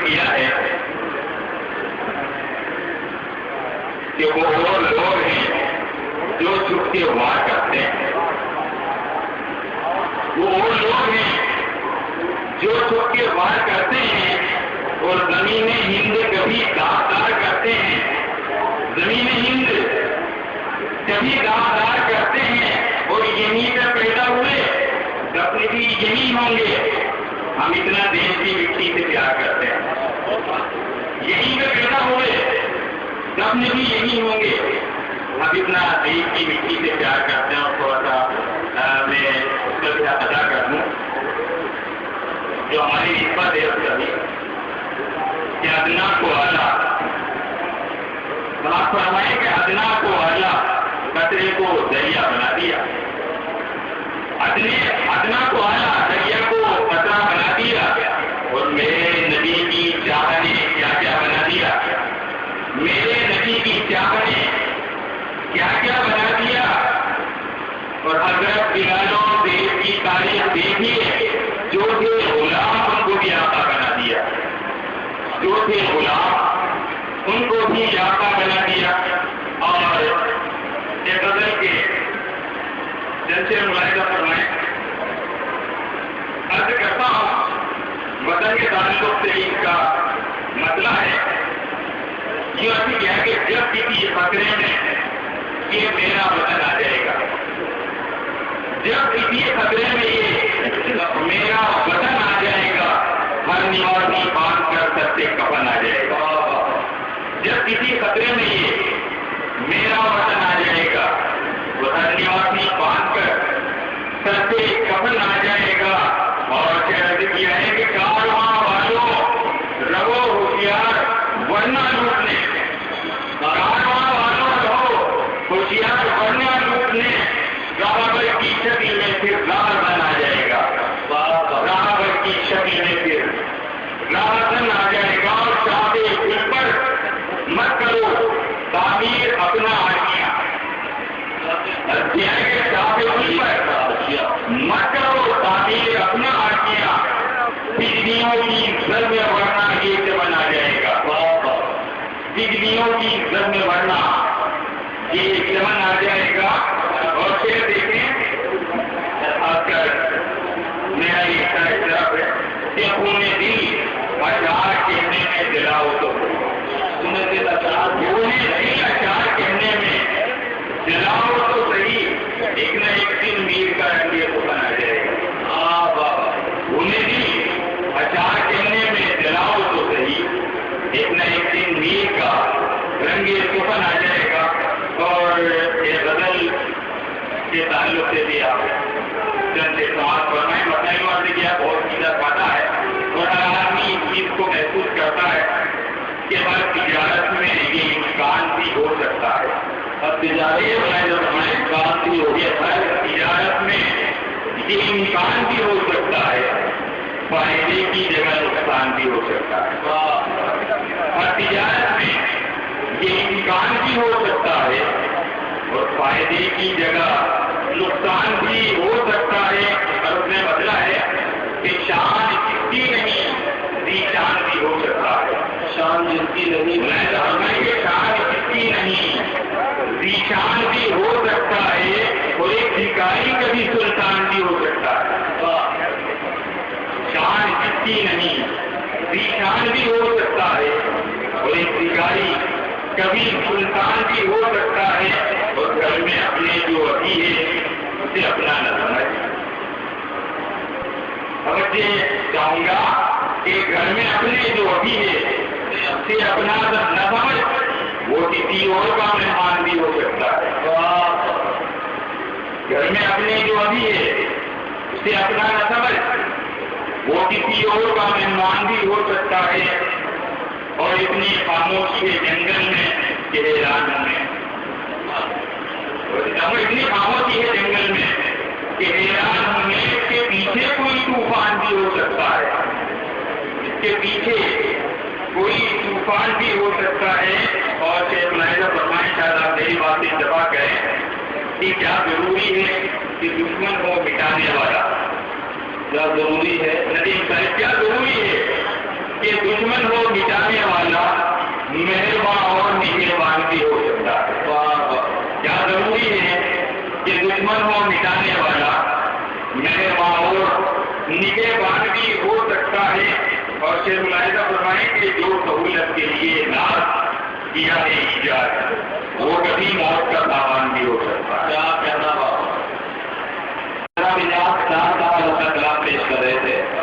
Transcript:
کیا ہے کہ وہ لوگ ہیں جو چھپ کے وار کرتے ہیں، وہ لوگ ہیں جو چھپ کے وار کرتے ہیں اور زمین ہند کبھی داغدار کرتے ہیں، زمین ہند کبھی داغدار کرتے ہیں اور یہیں پہ پیدا ہوئے دفن بھی یہی ہوں گے۔ ہم اتنا دیش کی مٹی سے پیار کرتے ہیں، یہیں پہ پیدا ہوئے دفن بھی یہی ہوں گے۔ ہم اتنا دیش کی مٹی سے پیار کرتے ہیں۔ اور تھوڑا سا میں اس کا ادا کر دوں جو ہماری نسبت ہے اس کا بھی کہ ادنا کو اعلیٰ، آپ فرمائیں کہ ادنا کو اعلیٰ قطرے کو دریا بنا دیا، ادنا کو اعلیٰ دریا کو قطرہ بنا دیا، اور میرے نبی کی چاہ نے کیا کیا بنا دیا، میرے نبی کی چاہ نے کیا کیا بنا دیا۔ اور حضرت بلال و دیش کی تاریخ دیکھیے، جو تھے غلام ان کو بھی آقا بنا دیا، جو تھے غلام ان کو بھی آقا بنا دیا۔ اور یہ غزل کے جن سے ملاحظہ فرمائیں، عرض کرتا ہوں وطن کے تعلق سے اس کا مسئلہ ہے، یہ ایسی کیا کہ جب کسی خطرے میں یہ میرا وطن آ جائے گا، جب کسی خطرے میں یہ میرا وطن آ جائے گا، ہر نواسی باندھ کر سر سے کفن آ جائے گا۔ جب کسی خطرے میں یہ میرا وطن آ جائے گا، وہ ہر نواسی باندھ کر سر سے کفن آ جائے گا۔ اور کہہ کیا ہے کہ کارواں والوں رہو ہوشیار ورنہ لوٹنے، کارواں والوں رہو ہوشیار ورنہ لوٹنے، راہبر کی شکل میں پھر راہزن آ جائے گا، راہبر کی شکل میں پھر راہزن آ جائے گا۔ اور چاہتے اس پر مت کرو تعمیر اپنا آشیاں، چاہتے اس پر مت کرو تعمیر اپنا آشیاں، بجلیوں کی زد میں ورنہ یہ چمن آ جائے گا، بجلیوں کی زد میں ورنہ یہ چمن آ جائے گا۔ اور پھر دیکھیں خاص کر میرا یہ طرف ہے کہ خون دل اشعار کہنے میں دلاؤ تو خون دل اشعار کہنے میں دلاؤ تو صحیح، ایک نہ ایک دن میر کا رنگ یہ سخن آ جائے گا، خون دل اشعار کہنے میں دلاؤ تو صحیح، ایک نہ ایک دن میر کا رنگ یہ سخن آ جائے گا۔ اور یہ غزل کے تعلق سے بھی آپ جن سے سماعت فرمائیں، مطلب عرض کیا بہت سیدھا پاتا ہے، اور ہر آدمی اس چیز کو محسوس کرتا ہے کہ ہر تجارت میں یہ امکان بھی ہو سکتا ہے، ہر تجارت بھی ہو گیا، ہر تجارت میں یہ امکان بھی ہو سکتا ہے، فائدے کی جگہ نقصان بھی ہو سکتا ہے، ہر تجارت میں یہ امکان بھی ہو سکتا ہے اور فائدے کی جگہ نقصان بھی ہو سکتا ہے۔ اور اس نے بدلا ہے کہ شان جس کی نہیں ذی شان بھی ہو سکتا ہے، شان جس کی نہیں، شان جس کی نہیں ذی شان بھی ہو سکتا ہے، اور ایک بھکاری کبھی سلطان بھی ہو سکتا ہے، شان جس کی نہیں ذی شان بھی ہو سکتا ہے، اور ایک بھکاری کبھی سلطان بھی ہو سکتا ہے۔ اور گھر میں اپنے جو ابھی ہے اسے اپنا نہ سمجھ، سمجھے چاہوں گا کہ گھر میں اپنے جو ابھی ہے اسے اپنا نہ سمجھ، وہ کسی اور کا مہمان بھی ہو سکتا ہے۔ گھر میں اپنے جو ابھی ہے اسے اپنا نہ سمجھ، وہ کسی اور کا مہمان بھی ہو سکتا ہے۔ اور اتنی خاموشی ہے جنگل میں کہ حیران میں، اتنی خاموشی ہے جنگل میں کہ حیران ہونے کے پیچھے کوئی طوفان بھی ہو سکتا ہے، اس کے پیچھے کوئی طوفان بھی ہو سکتا ہے۔ اور شیخ ملاحظہ فرمائیں، شاید آپ میری بات سے اتفاق کریں کہ کیا ضروری ہے کہ دشمن ہو مٹانے والا، کیا ضروری ہے ندیم صاحب، کیا ضروری ہے کہ دشمن ہو مٹانے والا مہربان اور نگہبان بھی ہو سکتا ہے. کیا ضروری ہے کہ دشمن ہو مٹانے والا مہربان اور نگہبان بھی ہو سکتا ہے. اور شیخ ملاحظہ فرمائیں کہ جو سہولت کے لیے ناز کیا ہے ایجاد وہ کبھی موت کا